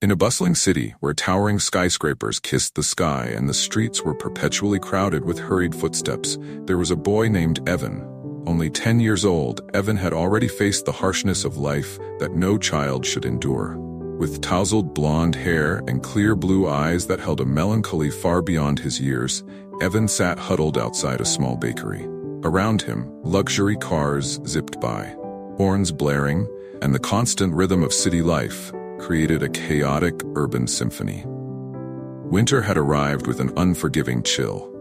In a bustling city where towering skyscrapers kissed the sky and the streets were perpetually crowded with hurried footsteps, there was a boy named Evan. Only 10 years old, Evan had already faced the harshness of life that no child should endure. With tousled blonde hair and clear blue eyes that held a melancholy far beyond his years, Evan sat huddled outside a small bakery. Around him, luxury cars zipped by, horns blaring, and the constant rhythm of city life created a chaotic urban symphony. Winter had arrived with an unforgiving chill.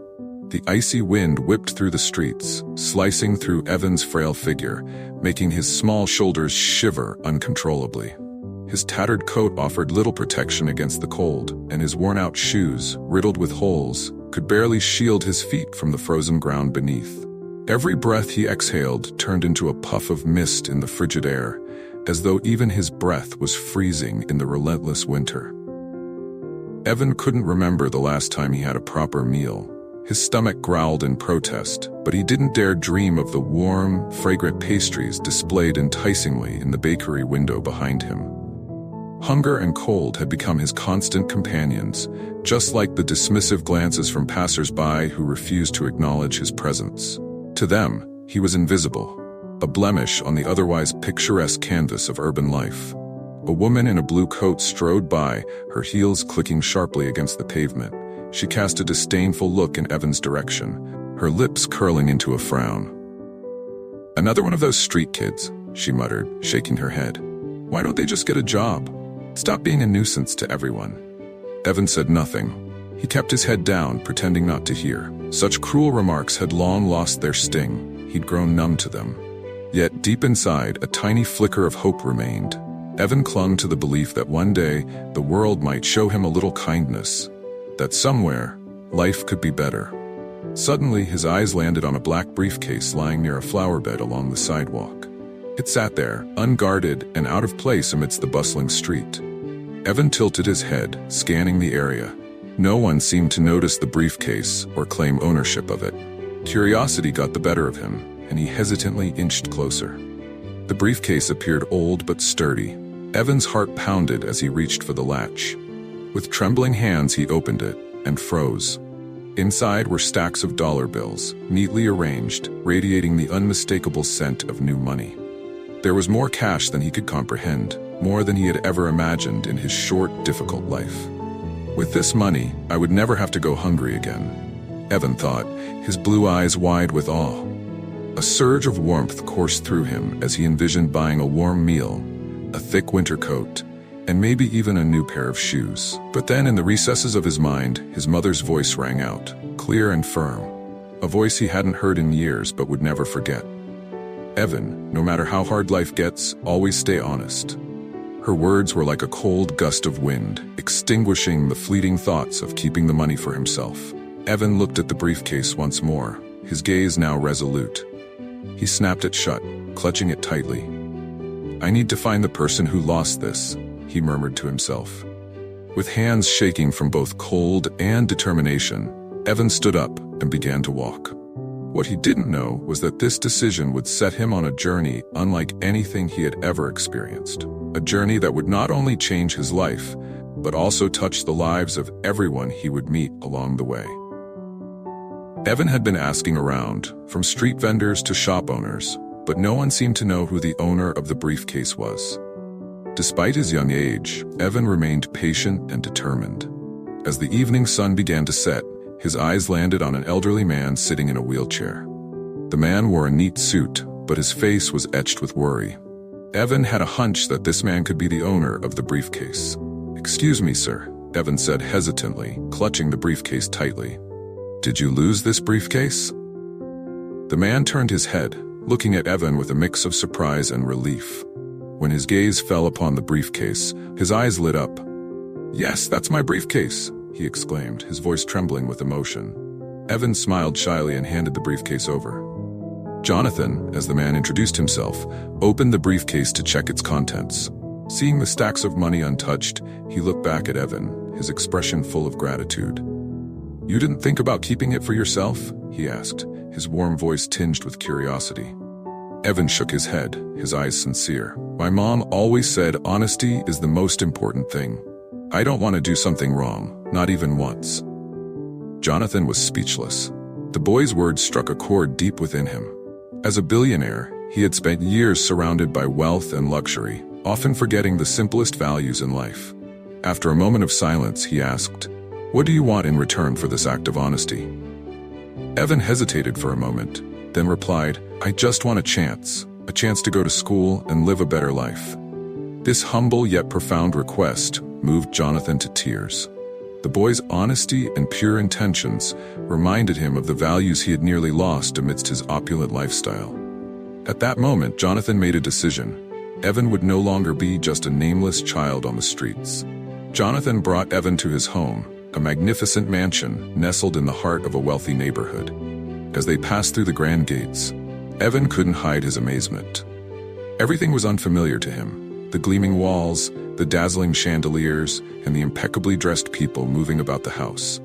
The icy wind whipped through the streets, slicing through Evan's frail figure, making his small shoulders shiver uncontrollably. His tattered coat offered little protection against the cold, and his worn-out shoes, riddled with holes, could barely shield his feet from the frozen ground beneath. Every breath he exhaled turned into a puff of mist in the frigid air, as though even his breath was freezing in the relentless winter. Evan couldn't remember the last time he had a proper meal. His stomach growled in protest, but he didn't dare dream of the warm, fragrant pastries displayed enticingly in the bakery window behind him. Hunger and cold had become his constant companions, just like the dismissive glances from passers-by who refused to acknowledge his presence. To them, he was invisible, a blemish on the otherwise picturesque canvas of urban life. A woman in a blue coat strode by, her heels clicking sharply against the pavement. She cast a disdainful look in Evan's direction, her lips curling into a frown. "Another one of those street kids," she muttered, shaking her head. "Why don't they just get a job? Stop being a nuisance to everyone." Evan said nothing. He kept his head down, pretending not to hear. Such cruel remarks had long lost their sting. He'd grown numb to them. Yet deep inside, a tiny flicker of hope remained. Evan clung to the belief that one day the world might show him a little kindness, that somewhere life could be better. Suddenly, his eyes landed on a black briefcase lying near a flower bed along the sidewalk. It sat there, unguarded and out of place amidst the bustling street. Evan tilted his head, scanning the area. No one seemed to notice the briefcase or claim ownership of it. Curiosity got the better of him, and he hesitantly inched closer. The briefcase appeared old but sturdy. Evan's heart pounded as he reached for the latch. With trembling hands, he opened it and froze. Inside were stacks of dollar bills, neatly arranged, radiating the unmistakable scent of new money. There was more cash than he could comprehend, more than he had ever imagined in his short, difficult life. With this money, I would never have to go hungry again, Evan thought, his blue eyes wide with awe. A surge of warmth coursed through him as he envisioned buying a warm meal, a thick winter coat, and maybe even a new pair of shoes. But then in the recesses of his mind, his mother's voice rang out, clear and firm, a voice he hadn't heard in years but would never forget. "Evan, no matter how hard life gets, always stay honest." Her words were like a cold gust of wind, extinguishing the fleeting thoughts of keeping the money for himself. Evan looked at the briefcase once more, his gaze now resolute. He snapped it shut, clutching it tightly. "I need to find the person who lost this," he murmured to himself. With hands shaking from both cold and determination, Evan stood up and began to walk. What he didn't know was that this decision would set him on a journey unlike anything he had ever experienced. A journey that would not only change his life, but also touch the lives of everyone he would meet along the way. Evan had been asking around, from street vendors to shop owners, but no one seemed to know who the owner of the briefcase was. Despite his young age, Evan remained patient and determined. As the evening sun began to set, his eyes landed on an elderly man sitting in a wheelchair. The man wore a neat suit, but his face was etched with worry. Evan had a hunch that this man could be the owner of the briefcase. "Excuse me, sir," Evan said hesitantly, clutching the briefcase tightly. "Did you lose this briefcase?" The man turned his head, looking at Evan with a mix of surprise and relief. When his gaze fell upon the briefcase, his eyes lit up. "Yes, that's my briefcase," he exclaimed, his voice trembling with emotion. Evan smiled shyly and handed the briefcase over. Jonathan, as the man introduced himself, opened the briefcase to check its contents. Seeing the stacks of money untouched, he looked back at Evan, his expression full of gratitude. "You didn't think about keeping it for yourself?" he asked, his warm voice tinged with curiosity. Evan shook his head, his eyes sincere. "My mom always said honesty is the most important thing." I don't want to do something wrong, not even once." Jonathan was speechless. The boy's words struck a chord deep within him. As a billionaire, he had spent years surrounded by wealth and luxury, often forgetting the simplest values in life. After a moment of silence, he asked, "What do you want in return for this act of honesty?" Evan hesitated for a moment, then replied, "I just want a chance to go to school and live a better life." This humble yet profound request moved Jonathan to tears. The boy's honesty and pure intentions reminded him of the values he had nearly lost amidst his opulent lifestyle. At that moment, Jonathan made a decision. Evan would no longer be just a nameless child on the streets. Jonathan brought Evan to his home, a magnificent mansion nestled in the heart of a wealthy neighborhood. As they passed through the grand gates, Evan couldn't hide his amazement. Everything was unfamiliar to him. The gleaming walls, the dazzling chandeliers, and the impeccably dressed people moving about the house.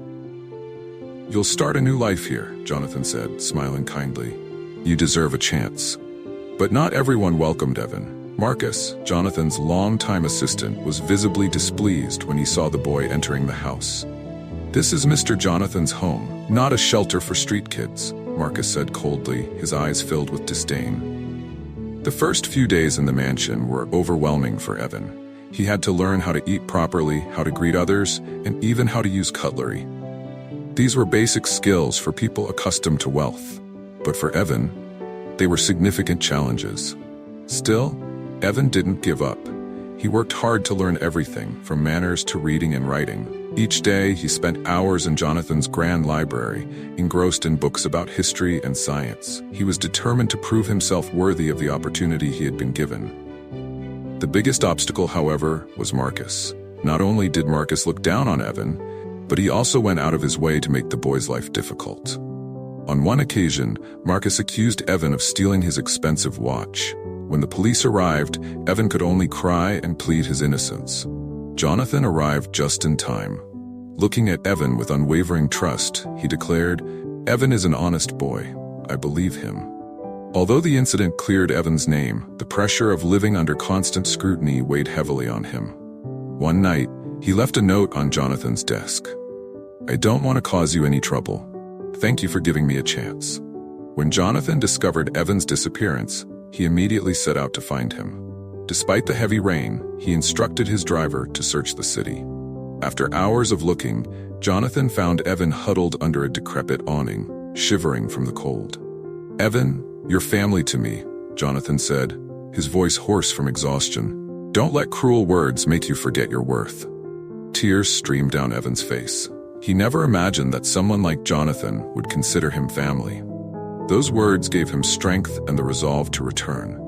"You'll start a new life here," Jonathan said, smiling kindly. "You deserve a chance." But not everyone welcomed Evan. Marcus, Jonathan's longtime assistant, was visibly displeased when he saw the boy entering the house. "This is Mr. Jonathan's home, not a shelter for street kids," Marcus said coldly, his eyes filled with disdain. The first few days in the mansion were overwhelming for Evan. He had to learn how to eat properly, how to greet others, and even how to use cutlery. These were basic skills for people accustomed to wealth. But for Evan, they were significant challenges. Still, Evan didn't give up. He worked hard to learn everything, from manners to reading and writing. Each day, he spent hours in Jonathan's grand library, engrossed in books about history and science. He was determined to prove himself worthy of the opportunity he had been given. The biggest obstacle, however, was Marcus. Not only did Marcus look down on Evan, but he also went out of his way to make the boy's life difficult. On one occasion, Marcus accused Evan of stealing his expensive watch. When the police arrived, Evan could only cry and plead his innocence. Jonathan arrived just in time. Looking at Evan with unwavering trust, he declared, "Evan is an honest boy. I believe him." Although the incident cleared Evan's name, the pressure of living under constant scrutiny weighed heavily on him. One night, he left a note on Jonathan's desk. "I don't want to cause you any trouble. Thank you for giving me a chance." When Jonathan discovered Evan's disappearance, he immediately set out to find him. Despite the heavy rain, he instructed his driver to search the city. After hours of looking, Jonathan found Evan huddled under a decrepit awning, shivering from the cold. "Evan, you're family to me," Jonathan said, his voice hoarse from exhaustion. "Don't let cruel words make you forget your worth." Tears streamed down Evan's face. He never imagined that someone like Jonathan would consider him family. Those words gave him strength and the resolve to return.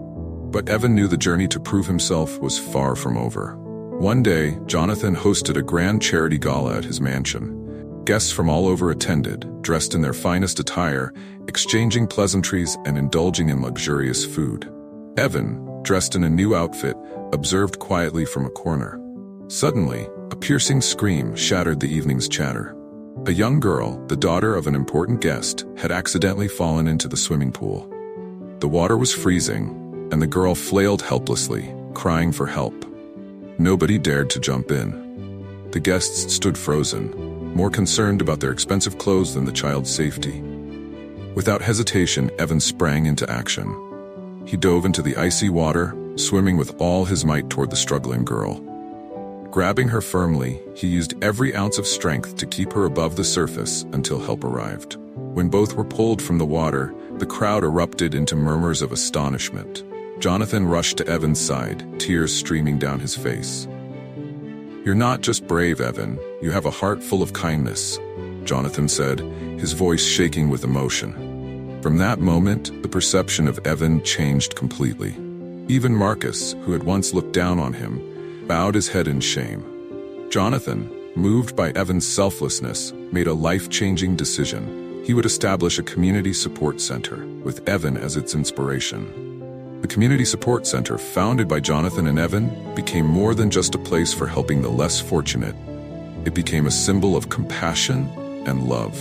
But Evan knew the journey to prove himself was far from over. One day, Jonathan hosted a grand charity gala at his mansion. Guests from all over attended, dressed in their finest attire, exchanging pleasantries and indulging in luxurious food. Evan, dressed in a new outfit, observed quietly from a corner. Suddenly, a piercing scream shattered the evening's chatter. A young girl, the daughter of an important guest, had accidentally fallen into the swimming pool. The water was freezing, and the girl flailed helplessly, crying for help. Nobody dared to jump in. The guests stood frozen, more concerned about their expensive clothes than the child's safety. Without hesitation, Evan sprang into action. He dove into the icy water, swimming with all his might toward the struggling girl. Grabbing her firmly, he used every ounce of strength to keep her above the surface until help arrived. When both were pulled from the water, the crowd erupted into murmurs of astonishment. Jonathan rushed to Evan's side, tears streaming down his face. "You're not just brave, Evan. You have a heart full of kindness," Jonathan said, his voice shaking with emotion. From that moment, the perception of Evan changed completely. Even Marcus, who had once looked down on him, bowed his head in shame. Jonathan, moved by Evan's selflessness, made a life-changing decision. He would establish a community support center, with Evan as its inspiration. The community support center, founded by Jonathan and Evan, became more than just a place for helping the less fortunate. It became a symbol of compassion and love.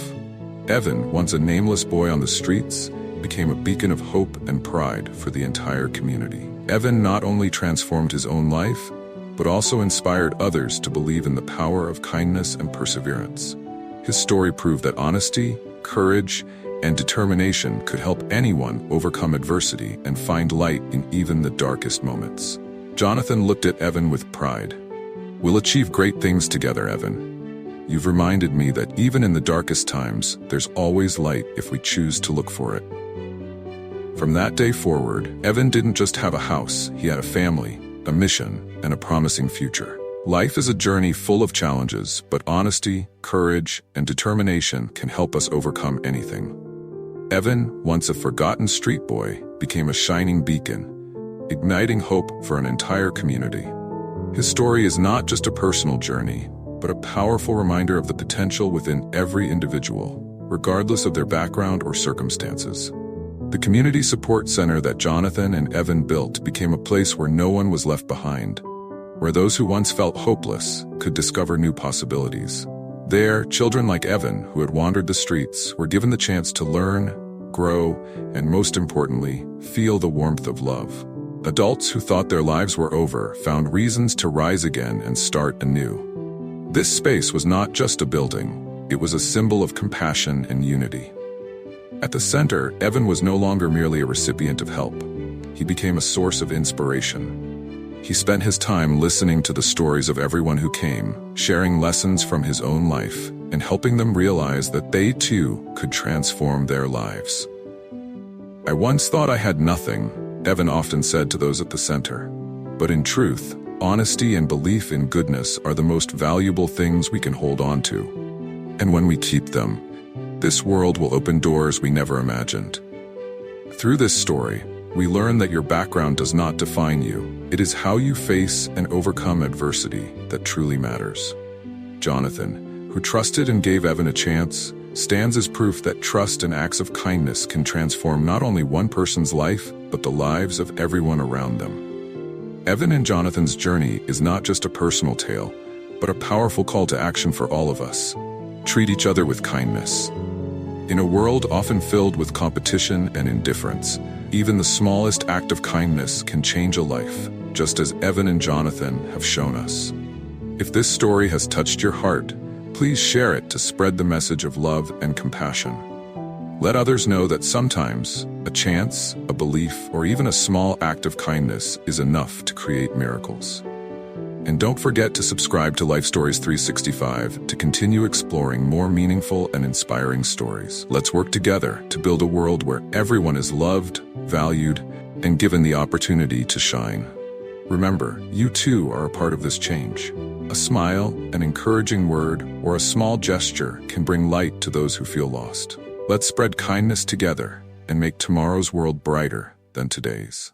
Evan, once a nameless boy on the streets, became a beacon of hope and pride for the entire community. Evan not only transformed his own life, but also inspired others to believe in the power of kindness and perseverance. His story proved that honesty, courage, and determination could help anyone overcome adversity and find light in even the darkest moments. Jonathan looked at Evan with pride. "We'll achieve great things together, Evan. You've reminded me that even in the darkest times, there's always light if we choose to look for it." From that day forward, Evan didn't just have a house, he had a family, a mission, and a promising future. Life is a journey full of challenges, but honesty, courage, and determination can help us overcome anything. Evan, once a forgotten street boy, became a shining beacon, igniting hope for an entire community. His story is not just a personal journey, but a powerful reminder of the potential within every individual, regardless of their background or circumstances. The community support center that Jonathan and Evan built became a place where no one was left behind, where those who once felt hopeless could discover new possibilities. There, children like Evan, who had wandered the streets, were given the chance to learn, grow, and most importantly, feel the warmth of love. Adults who thought their lives were over found reasons to rise again and start anew. This space was not just a building, it was a symbol of compassion and unity. At the center, Evan was no longer merely a recipient of help. He became a source of inspiration. He spent his time listening to the stories of everyone who came, sharing lessons from his own life, and helping them realize that they too could transform their lives. "I once thought I had nothing," Evan often said to those at the center. But in truth, honesty and belief in goodness are the most valuable things we can hold on to. And when we keep them, this world will open doors we never imagined. Through this story, we learn that your background does not define you. It is how you face and overcome adversity that truly matters. Jonathan, who trusted and gave Evan a chance, stands as proof that trust and acts of kindness can transform not only one person's life, but the lives of everyone around them. Evan and Jonathan's journey is not just a personal tale, but a powerful call to action for all of us. Treat each other with kindness. In a world often filled with competition and indifference, even the smallest act of kindness can change a life, just as Evan and Jonathan have shown us. If this story has touched your heart, please share it to spread the message of love and compassion. Let others know that sometimes a chance, a belief, or even a small act of kindness is enough to create miracles. And don't forget to subscribe to Life Stories 365 to continue exploring more meaningful and inspiring stories. Let's work together to build a world where everyone is loved, valued, and given the opportunity to shine. Remember, you too are a part of this change. A smile, an encouraging word, or a small gesture can bring light to those who feel lost. Let's spread kindness together and make tomorrow's world brighter than today's.